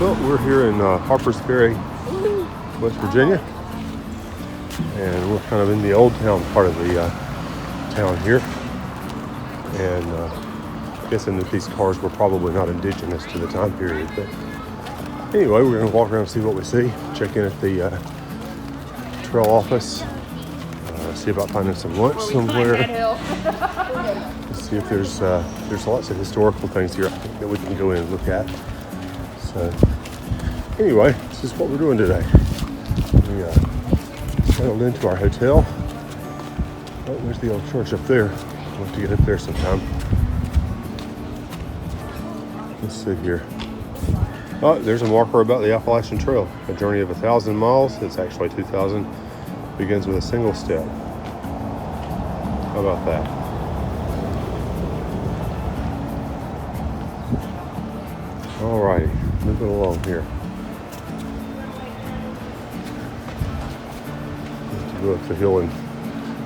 Well, we're here in Harpers Ferry, West Virginia, and we're kind of in the old town part of the town here. And guessing that these cars were probably not indigenous to the time period. But anyway, we're going to walk around and see what we see, check in at the trail office, see about finding some lunch somewhere. See if there's lots of historical things here I think that we can go in and look at. So anyway, this is what we're doing today. We settled into our hotel. Oh, there's the old church up there. We'll have to get up there sometime. Let's see here. Oh, there's a marker about the Appalachian Trail. A journey of 1,000 miles. It's actually 2,000. Begins with a single step. How about that? Alrighty, moving along here. Let's go up the hill and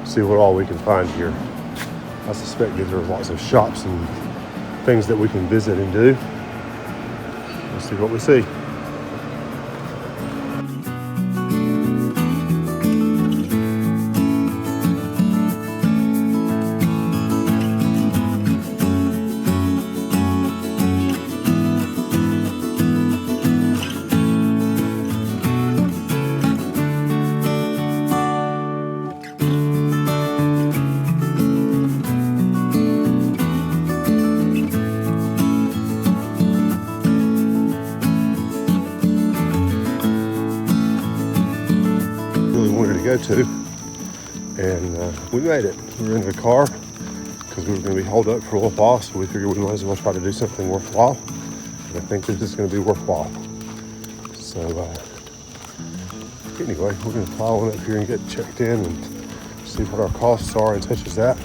see what all we can find here. I suspect that there are lots of shops and things that we can visit and do. Let's see what we see. Go to, and we made it. We were in the car because we were going to be hauled up for a little while, so we figured we might as well try to do something worthwhile, and I think this is going to be worthwhile. So anyway, we're going to plow on up here and get checked in and see what our costs are and such as that.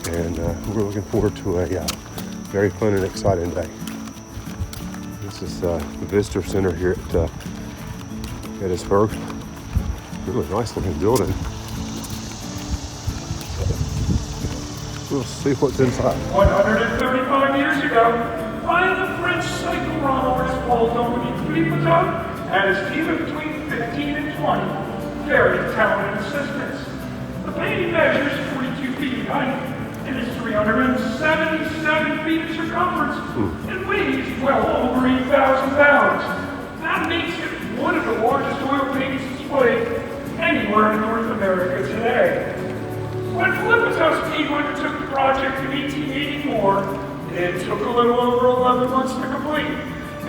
And we're looking forward to a very fun and exciting day. This is the visitor center here at Gettysburg. Really nice looking building. We'll see what's inside. 135 years ago, by the French psychoanalyst Paul-Dominique Philippe and his team of between 15 and 20 very talented assistants. The painting measures 42 feet in height and is 377 feet in circumference and weighs well over 8,000 pounds. That makes it one of the largest oil paintings displayed anywhere in North America today. When Philippe's team undertook the project in 1884, it took a little over 11 months to complete,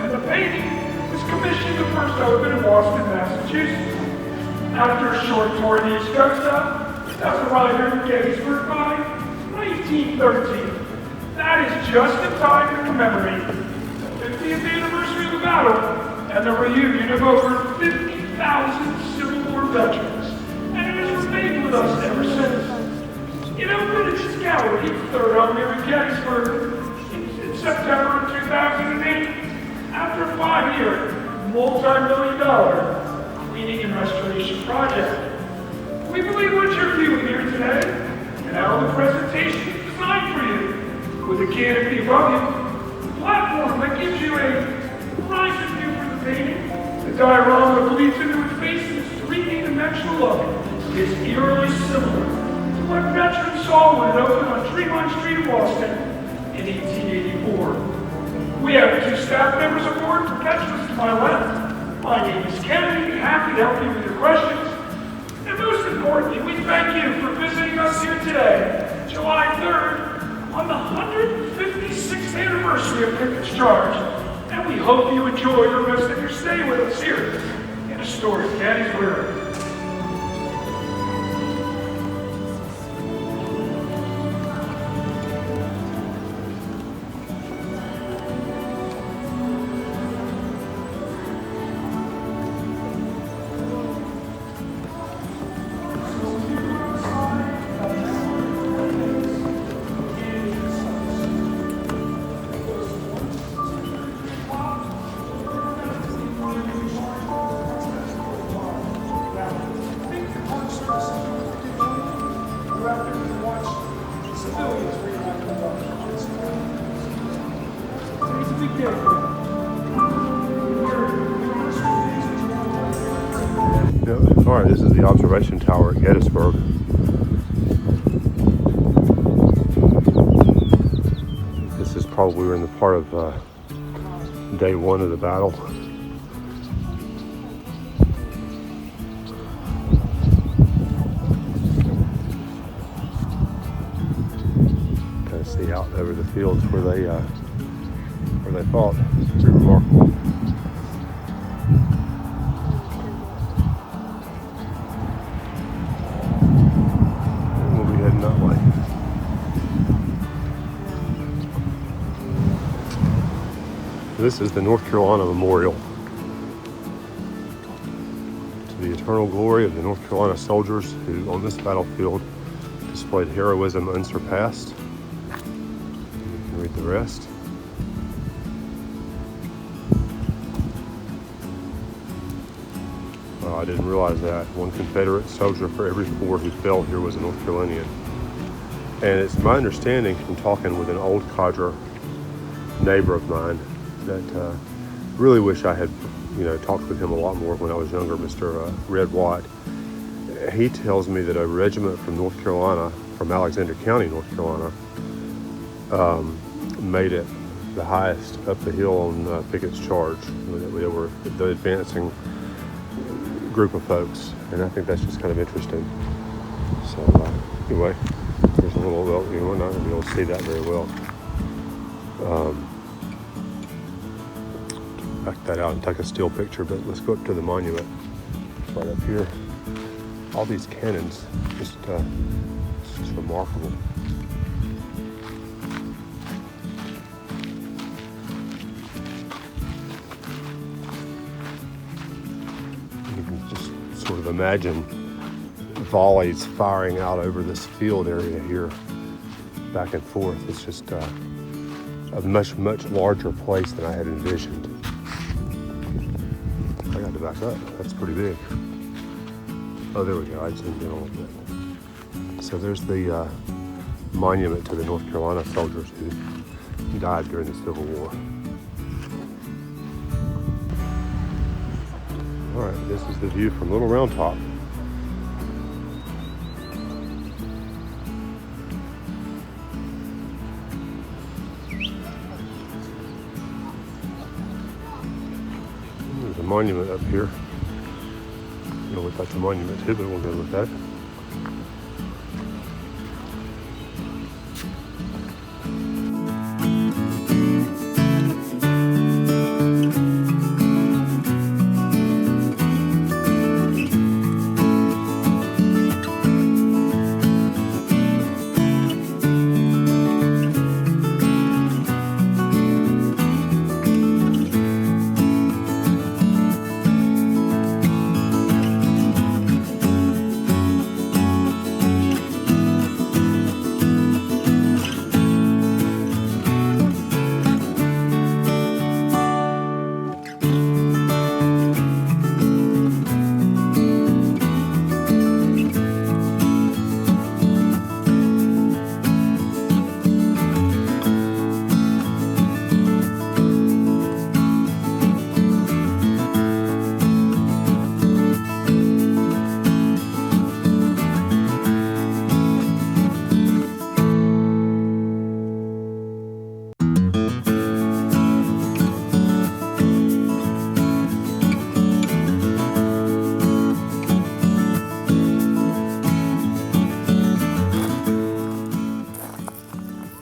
and the painting was commissioned to first open in Boston, Massachusetts. After a short tour of the East Coast, it has arrived here in Gettysburg by 1913. That is just in time to commemorate the 50th anniversary of the battle and the reunion of over 50,000 Civil War veterans, and it has remained with us ever since. It opened its gallery, third home here in Gettysburg, in September of 2008, after a 5-year, multi-million-dollar cleaning and restoration project. We believe what you're viewing here today, and how the presentation is designed for you, with a canopy above you, a platform that gives you a horizon view for the painting. The diorama that bleeds into its face in its 3D-dimensional look is eerily similar to what veterans saw when it opened on Tremont Street in Boston in 1884. We have 2 staff members aboard for veterans to my left. My name is Kennedy, happy to help you with your questions. And most importantly, we thank you for visiting us here today, July 3rd, on the 156th anniversary of Pickett's Charge. And we hope you enjoy the rest of your stay with us here in historic Gettysburg. Today's a big day. All right, this is the observation tower at Gettysburg. This is probably we're in the part of day one of the battle. Kind of see out over the fields where they fought. It's pretty remarkable. This is the North Carolina Memorial to the eternal glory of the North Carolina soldiers who on this battlefield displayed heroism unsurpassed. You can read the rest. Well, I didn't realize that. One Confederate soldier for every 4 who fell here was a North Carolinian. And it's my understanding from talking with an old codger neighbor of mine that really wish I had, talked with him a lot more when I was younger, Mr. Red Watt. He tells me that a regiment from North Carolina, from Alexander County, North Carolina, made it the highest up the hill on Pickett's charge. They were the advancing group of folks, and I think that's just kind of interesting. So anyway, there's a little, we're not going to be able to see that very well. Back that out and take a still picture, but let's go up to the monument right up here. All these cannons, just remarkable. You can just sort of imagine volleys firing out over this field area here, back and forth. It's just a much, much larger place than I had envisioned. I got to back up. That's pretty big. Oh, there we go. I zoomed in a little bit. So there's the monument to the North Carolina soldiers who died during the Civil War. All right, this is the view from Little Round Top. There's a monument up here. I don't know what that's a monument to, but we'll go with that.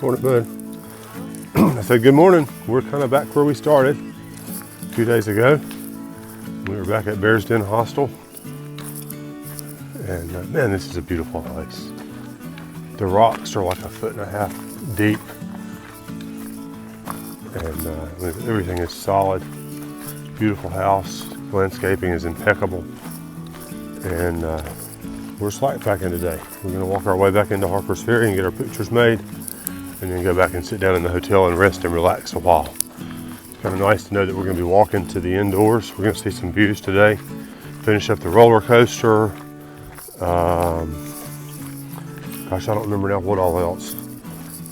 Morning, bud. I said good morning. We're kind of back where we started 2 days ago. We were back at Bears Den Hostel. And man, this is a beautiful place. The rocks are like 1.5 feet deep. And everything is solid. Beautiful house. Landscaping is impeccable. And we're slack packing today. We're going to walk our way back into Harpers Ferry and get our pictures made. And then go back and sit down in the hotel and rest and relax a while. It's kind of nice to know that we're going to be walking to the indoors. We're going to see some views today. Finish up the roller coaster. Gosh, I don't remember now what all else.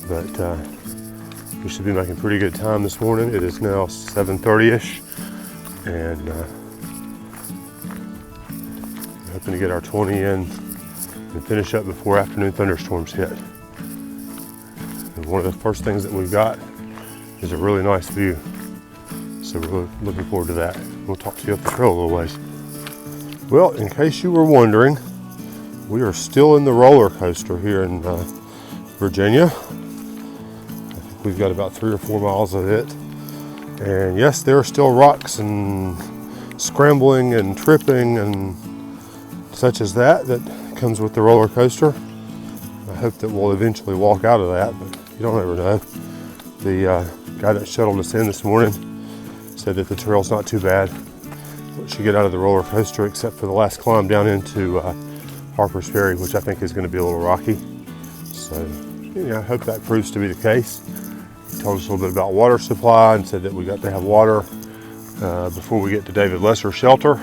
But we should be making pretty good time this morning. It is now 7:30ish. And hoping to get our 20 in and finish up before afternoon thunderstorms hit. And one of the first things that we've got is a really nice view. So we're looking forward to that. We'll talk to you up the trail a little ways. Well, in case you were wondering, we are still in the roller coaster here in Virginia. I think we've got about 3 or 4 miles of it. And yes, there are still rocks and scrambling and tripping and such as that comes with the roller coaster. I hope that we'll eventually walk out of that, but you don't ever know. The guy that shuttled us in this morning said that the trail's not too bad once you get out of the roller coaster, except for the last climb down into Harpers Ferry, which I think is going to be a little rocky. So I hope that proves to be the case. He told us a little bit about water supply and said that we got to have water before we get to David Lesser Shelter,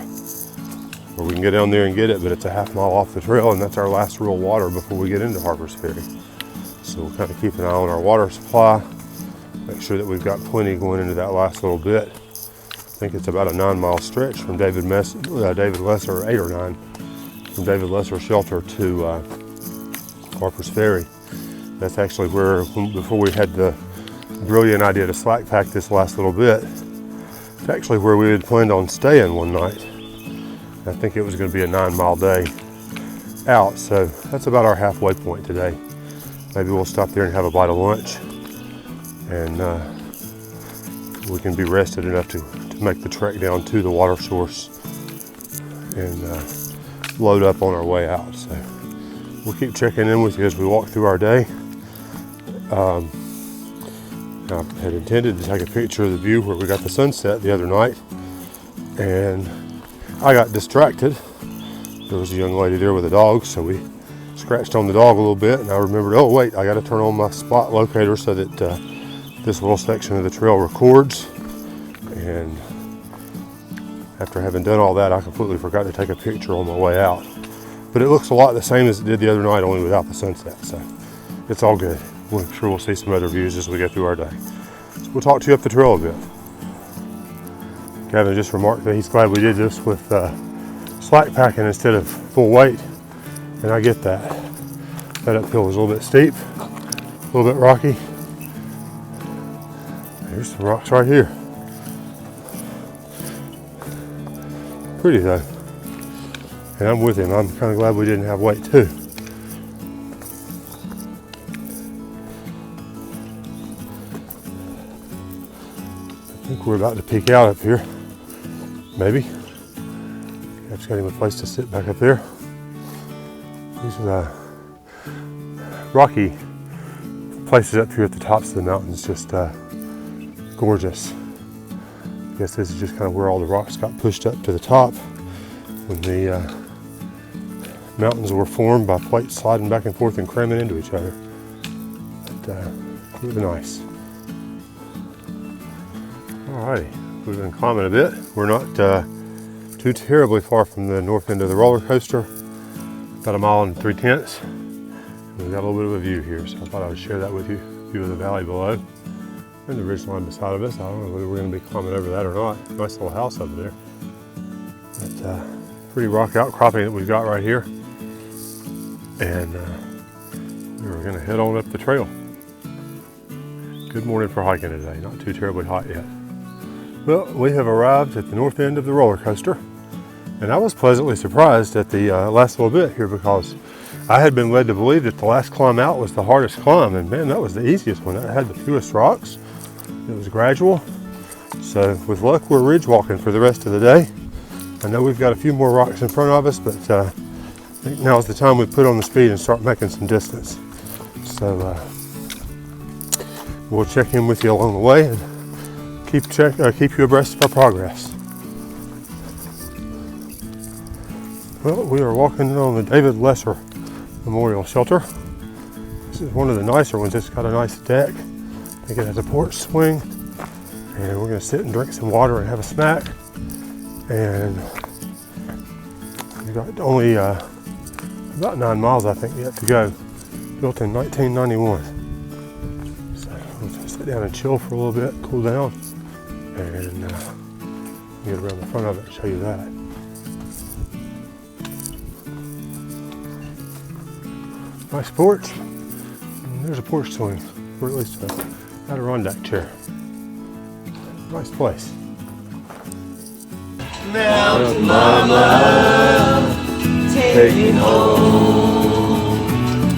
where we can get down there and get it, but it's a half mile off the trail, and that's our last real water before we get into Harpers Ferry. So we'll kind of keep an eye on our water supply, make sure that we've got plenty going into that last little bit. I think it's about a 9-mile stretch from David Lesser, 8 or 9, from David Lesser Shelter to Harpers Ferry. That's actually where, before we had the brilliant idea to slack pack this last little bit, it's actually where we had planned on staying one night. I think it was going to be a 9-mile day out, so that's about our halfway point today. Maybe we'll stop there and have a bite of lunch, and we can be rested enough to make the trek down to the water source and load up on our way out. So we'll keep checking in with you as we walk through our day. I had intended to take a picture of the view where we got the sunset the other night, and I got distracted. There was a young lady there with a dog, so we scratched on the dog a little bit, and I remembered, oh wait, I got to turn on my spot locator so that this little section of the trail records. And after having done all that, I completely forgot to take a picture on my way out. But it looks a lot the same as it did the other night, only without the sunset, so it's all good. I'm sure we'll see some other views as we get through our day. So we'll talk to you up the trail a bit. Gavin just remarked that he's glad we did this with slack packing instead of full weight, and I get that. That uphill was a little bit steep, a little bit rocky. There's some rocks right here. Pretty though. And I'm with him. I'm kind of glad we didn't have weight too. I think we're about to peak out up here. Maybe. I've just got him a place to sit back up there. These are the rocky places up here at the tops of the mountains, just gorgeous. I guess this is just kind of where all the rocks got pushed up to the top when the mountains were formed by plates sliding back and forth and cramming into each other. But really nice. Alrighty, we've been climbing a bit. We're not too terribly far from the north end of the roller coaster, about 1 mile and 3/10. We've got a little bit of a view here, so I thought I would share that with you. View of the valley below and the ridgeline beside of us. I don't know whether we're going to be climbing over that or not. Nice little house over there. But pretty rock outcropping that we've got right here. And we're going to head on up the trail. Good morning for hiking today. Not too terribly hot yet. Well, we have arrived at the north end of the roller coaster, and I was pleasantly surprised at the last little bit here, because I had been led to believe that the last climb out was the hardest climb, and man, that was the easiest one. That had the fewest rocks. It was gradual. So with luck, we're ridge walking for the rest of the day. I know we've got a few more rocks in front of us, but I think now is the time we put on the speed and start making some distance. So we'll check in with you along the way and keep you abreast of our progress. Well, we are walking on the David Lesser Memorial Shelter. This is one of the nicer ones. It's got a nice deck. I think it has a porch swing, and we're going to sit and drink some water and have a snack. And we've got only about 9 miles, I think, yet to go. Built in 1991. So we'll just sit down and chill for a little bit, cool down, and get around the front of it and show you that. Nice porch. And there's a porch swing, or at least a Adirondack chair. Nice place. Mountain Mama, take me home.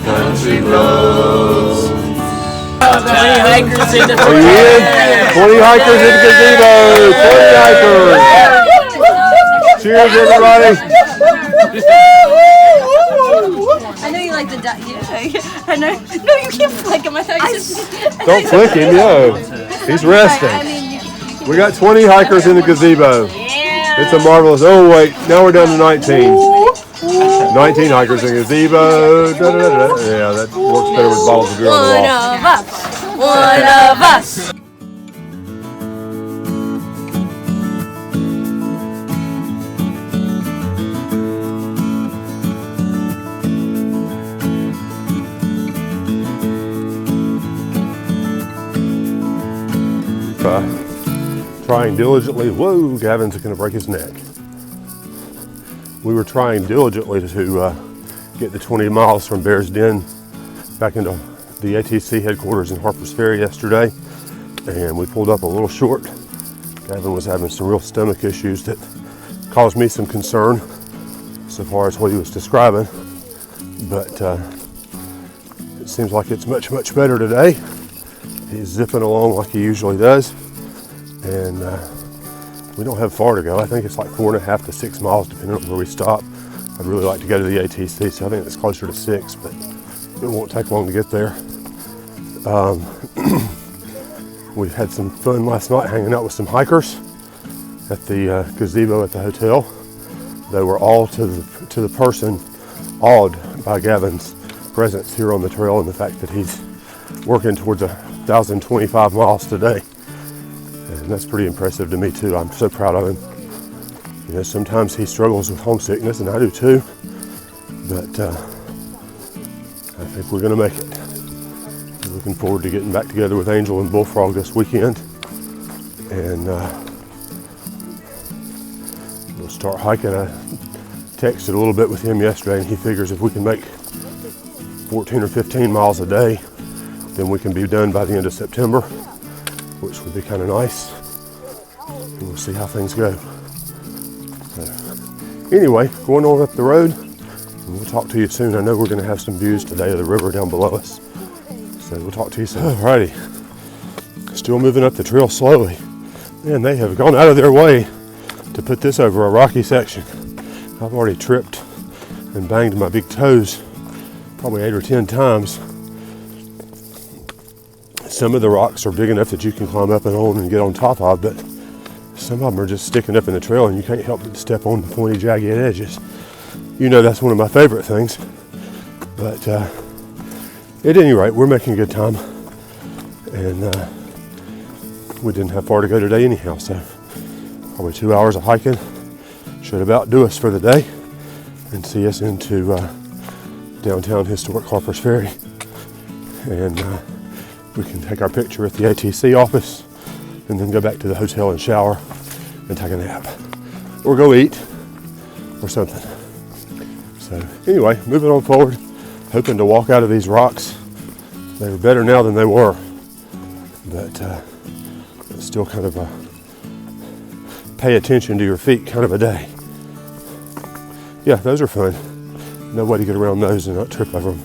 Country roads. 20 hikers in the Are you in? 20 hikers in the gazebo. 20 hikers. Cheers, everybody. I know you like the duck. I know. No, you can't flick him. I thought you just. Don't flick him, yo. He's resting. I mean, you can We got 20 hikers in the gazebo. It's a marvelous. Oh wait, now we're down to 19. 19 hikers in the gazebo. Da, da, da, da. Yeah, that works better with bottles of beer on the One wall. of us. One of us. Trying diligently. Whoa, Gavin's going to break his neck. We were trying diligently to get the 20 miles from Bear's Den back into the ATC headquarters in Harpers Ferry yesterday, and we pulled up a little short. Gavin was having some real stomach issues that caused me some concern so far as what he was describing, but it seems like it's much better today. He's zipping along like he usually does, and we don't have far to go. I think it's like 4.5 to 6 miles depending on where we stop. I'd really like to go to the ATC, so I think it's closer to 6, but it won't take long to get there. We had some fun last night hanging out with some hikers at the gazebo at the hotel. They were all to the person awed by Gavin's presence here on the trail and the fact that he's working towards 1,025 miles today. And that's pretty impressive to me too. I'm so proud of him. You know, sometimes he struggles with homesickness, and I do too. But I think we're going to make it. I'm looking forward to getting back together with Angel and Bullfrog this weekend. And we'll start hiking. I texted a little bit with him yesterday, and he figures if we can make 14 or 15 miles a day, then we can be done by the end of September, which would be kind of nice. And we'll see how things go. So, anyway, going on up the road, and we'll talk to you soon. I know we're going to have some views today of the river down below us. So we'll talk to you soon. Alrighty, still moving up the trail slowly. Man, they have gone out of their way to put this over a rocky section. I've already tripped and banged my big toes probably 8 or 10 times. Some of the rocks are big enough that you can climb up and on and get on top of, but some of them are just sticking up in the trail and you can't help but step on the pointy, jagged edges. You know that's one of my favorite things. But at any rate, we're making a good time. And we didn't have far to go today anyhow, so probably 2 hours of hiking should about do us for the day and see us into downtown historic Harpers Ferry. And we can take our picture at the ATC office and then go back to the hotel and shower and take a nap. Or go eat or something. So anyway, moving on forward, hoping to walk out of these rocks. They're better now than they were, but it's still kind of a pay attention to your feet kind of a day. Yeah, those are fun. No way to get around those and not trip over them.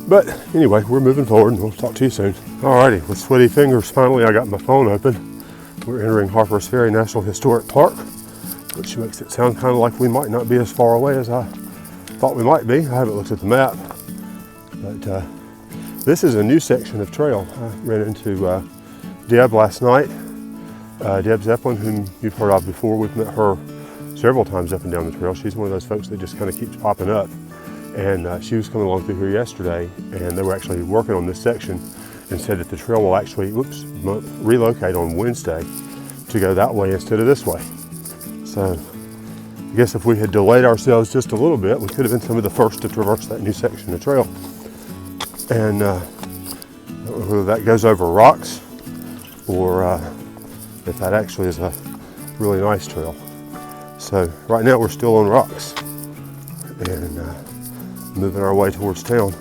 But anyway, we're moving forward and we'll talk to you soon. Alrighty, with sweaty fingers, finally I got my phone open. We're entering Harpers Ferry National Historic Park, which makes it sound kind of like we might not be as far away as I thought we might be. I haven't looked at the map, but this is a new section of trail. I ran into Deb last night, Deb Zeppelin, whom you've heard of before. We've met her several times up and down the trail. She's one of those folks that just kind of keeps popping up. And she was coming along through here yesterday, and they were actually working on this section and said that the trail will actually relocate on Wednesday to go that way instead of this way. So I guess if we had delayed ourselves just a little bit, we could have been some of the first to traverse that new section of trail. And I don't know whether that goes over rocks or if that actually is a really nice trail. So right now we're still on rocks, and moving our way towards town.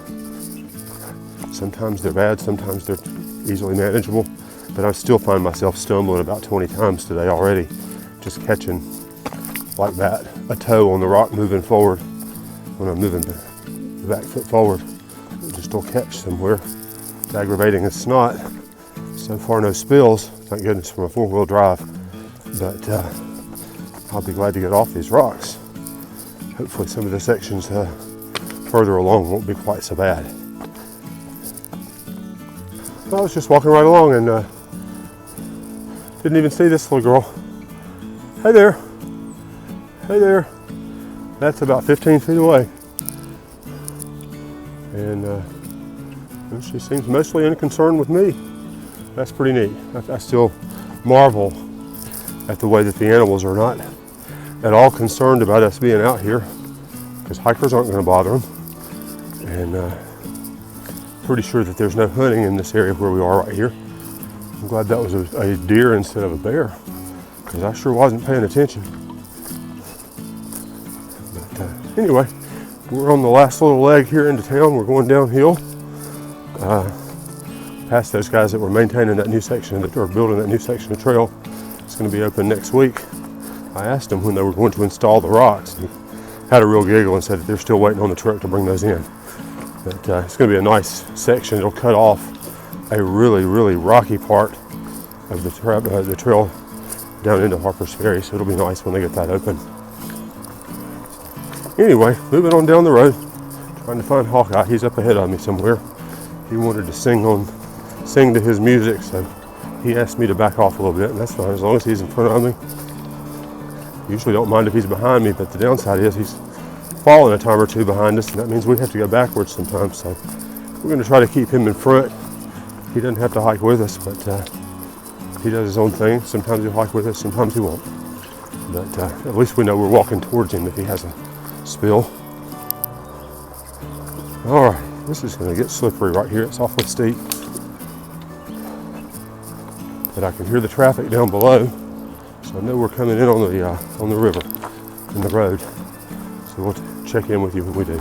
Sometimes they're bad, sometimes they're easily manageable, but I still find myself stumbling about 20 times today already, just catching like that, a toe on the rock moving forward. When I'm moving the back foot forward, just will catch somewhere. It's aggravating as snot. So far no spills, thank goodness, from a 4-wheel drive, but I'll be glad to get off these rocks. Hopefully some of the sections further along won't be quite so bad. I was just walking right along and didn't even see this little girl. Hey there. Hey there. That's about 15 feet away. And she seems mostly unconcerned with me. That's pretty neat. I still marvel at the way that the animals are not at all concerned about us being out here, because hikers aren't going to bother them. And pretty sure that there's no hunting in this area where we are right here. I'm glad that was a deer instead of a bear, because I sure wasn't paying attention. But anyway, we're on the last little leg here into town. We're going downhill past those guys that were maintaining that new section, that were building that new section of trail. It's going to be open next week. I asked them when they were going to install the rocks. He had a real giggle and said that they're still waiting on the truck to bring those in. But it's going to be a nice section. It'll cut off a really, really rocky part of the trail down into Harpers Ferry, so it'll be nice when they get that open. Anyway, moving on down the road, trying to find Hawkeye. He's up ahead of me somewhere. He wanted to sing to his music, so he asked me to back off a little bit, and that's fine as long as he's in front of me. Usually don't mind if he's behind me, but the downside is he's falling a time or two behind us, and that means we have to go backwards sometimes. So we're going to try to keep him in front. He doesn't have to hike with us, but he does his own thing. Sometimes he'll hike with us, sometimes he won't. But at least we know we're walking towards him if he has a spill. All right, this is going to get slippery right here. It's awfully steep, but I can hear the traffic down below, so I know we're coming in on the river, in the road. So we'll check in with you when we do.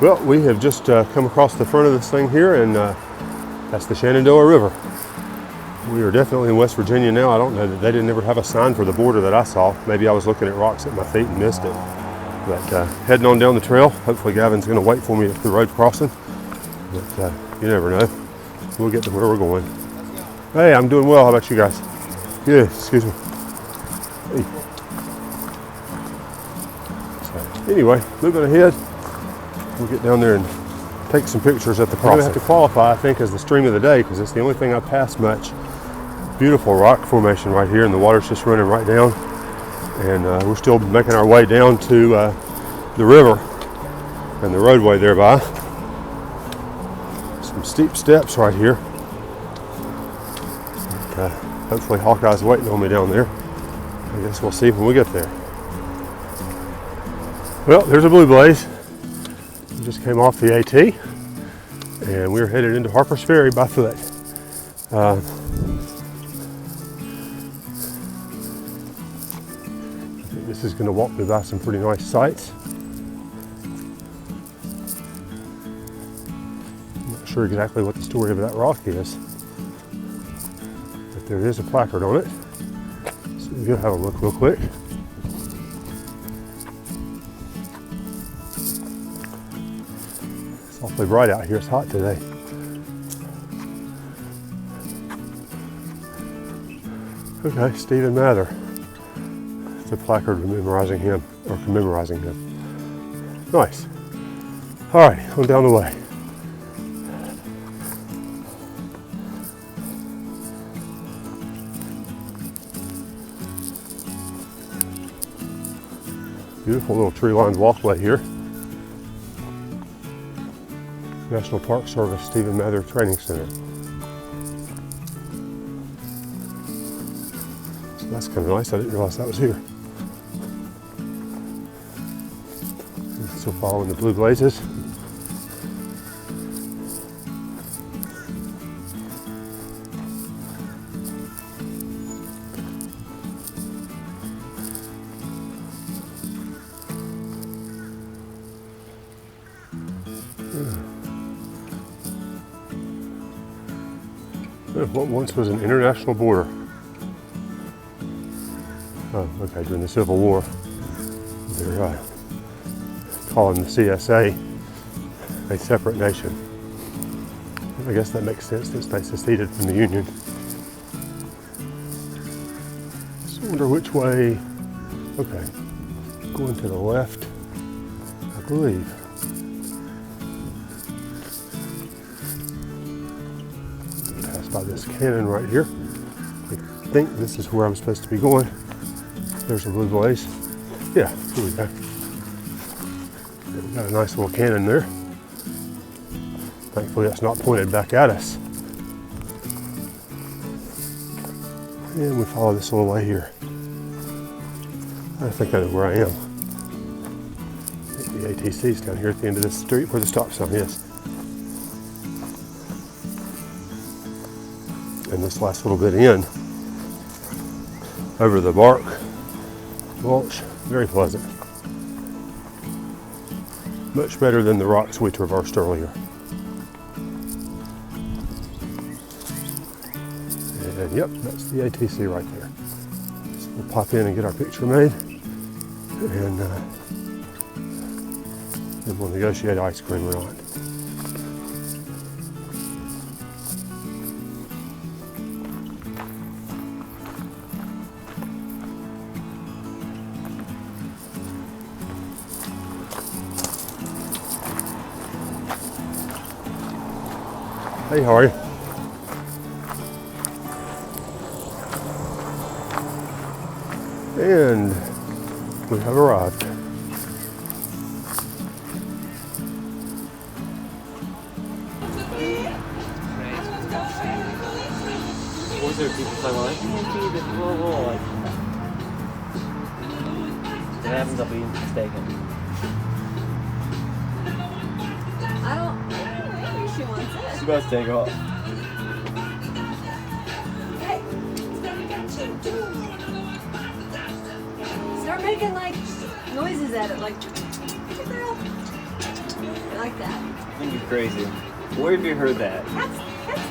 Well, we have just come across the front of this thing here, and that's the Shenandoah River. We are definitely in West Virginia now. I don't know that they didn't ever have a sign for the border that I saw. Maybe I was looking at rocks at my feet and missed it. But heading on down the trail. Hopefully Gavin's going to wait for me at the road crossing. But you never know. We'll get to where we're going. Hey, I'm doing well. How about you guys? Good. Excuse me. Hey. So, anyway, moving ahead. We'll get down there and take some pictures at the crossing. I'm going to have to qualify, I think, as the stream of the day, because it's the only thing I pass much. Beautiful rock formation right here, and the water's just running right down. And we're still making our way down to the river and the roadway thereby. Some steep steps right here. And, hopefully Hawkeye's waiting on me down there. I guess we'll see when we get there. Well, there's a blue blaze. We just came off the AT, and we're headed into Harpers Ferry by foot. This is going to walk me by some pretty nice sights. I'm not sure exactly what the story of that rock is, but there is a placard on it. So we'll have a look real quick. It's awfully bright out here. It's hot today. Okay, Stephen Mather. The placard commemorizing him. Nice. All right, on down the way. Beautiful little tree-lined walkway here. National Park Service Stephen Mather Training Center. So that's kind of nice. I didn't realize that was here. Still following the blue blazes. What once was an international border. Oh, okay, during the Civil War, they're calling the CSA a separate nation. I guess that makes sense since they seceded from the Union. Just wonder which way. Okay, going to the left, I believe. Pass by this cannon right here. I think this is where I'm supposed to be going. There's a blue blaze. Yeah, here we go. We've got a nice little cannon there. Thankfully that's not pointed back at us. And we follow this little way here. I think I know where I am. I think the ATC is down here at the end of this street where the stop sign is. And this last little bit in, over the bark mulch, very pleasant. Much better than the rocks we traversed earlier. And yep, that's the ATC right there. So we'll pop in and get our picture made, and then we'll negotiate ice cream or not. Hey, how are you? And we have arrived. Was there people talking about, can't be this little like it happens, I'll be mistaken. I don't think she wants it. She's about to take off. Start making like noises at it, like girl. I like that. I think you're crazy. Where have you heard that? Cats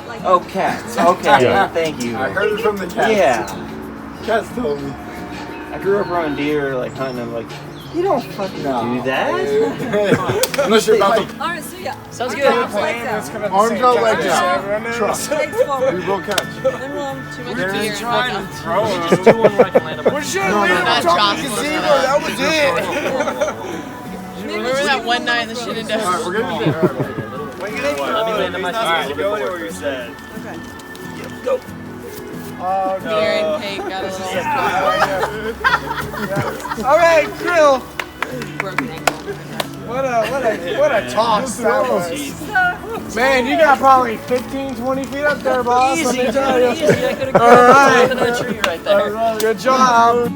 like Oh, cats. Okay, Yeah. thank you. I heard it from the cats. Yeah. Cats told me. I grew up around deer, like hunting them, like, you don't fucking do that. Unless you're about to Alright, so yeah. Sounds Arms good. out, legs out. arms out like this. Trust. Legs forward. We will catch. Then roll too much beer. Just do one where I can land on my We're sure leaving the top gazebo. That was it. Remember that one night in the Shenandoah? Alright, we're gonna do that. Let me land on my feet. Alright, go anywhere you said. Oh Beer and cake got a little Alright, Krill. broken ankle. What a toss that was. Man, you got probably 15, 20 feet up there, boss. Let me tell you. Easy. I could have All right. climbed another tree right there. Good job.